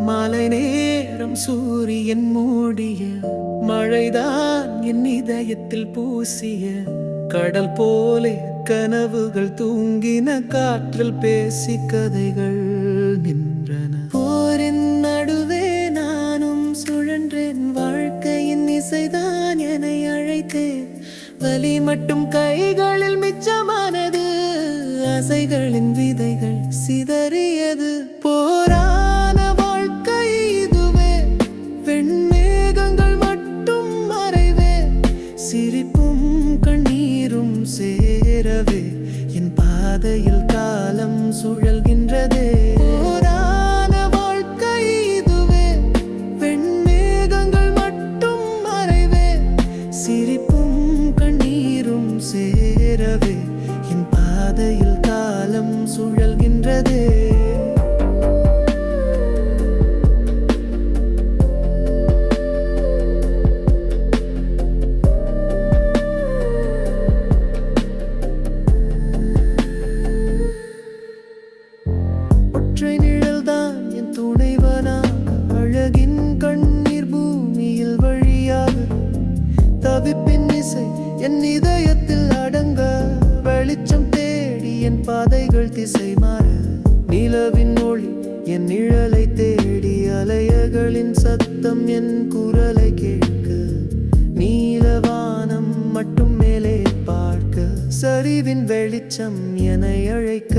மாலை நேரம் சூரியன் மூடிய மழைதான் என் இதயத்தில் பூசிய கடல் போலே கனவுகள் தூங்கின காற்றில் பேசி கதைகள் நின்றன. போரின் நடுவே நானும் சுழன்றேன், வாழ்க்கையின் இசைதான் என்னை அழைத்தேன். வலி மட்டும் கைகளில் மிச்சமானது, ஆசைகளின் விதைகள் சிதறியது. போரான வாழ்க்கை இதுவே, வெண்மேகங்கள் மட்டும் மறைவே, சிரிப்பும் கண்ணீரும் சேரவே என் பாதையில் காலம் சுழல்கின்றதே. போரான வாழ்க்கை இதுவே, வெண்மேகங்கள் மட்டும் மறைவே, சிரிப்பும் கண்ணீரும் சேரவே என் பாதையில் காலம் சுழல்கின்றதே. ஒற்றை நிழல்தான் என் துணைவனாக, அழகின் கண்ணீர் பூமியில் வழியாக, தவிப்பின் இசை என் இதயத்தில் அடங்க, வெளிச்சம் தேடி என் பாதைகள் திசை மாற, நிலவின் ஒளி என் நிழலை தேடி, அலைகளின் சத்தம் என் குரலை கேட்க, நீலவானம் மட்டும் மேலே பார்க்க, சரிவின் வெளிச்சம் என்னை அழைக்க.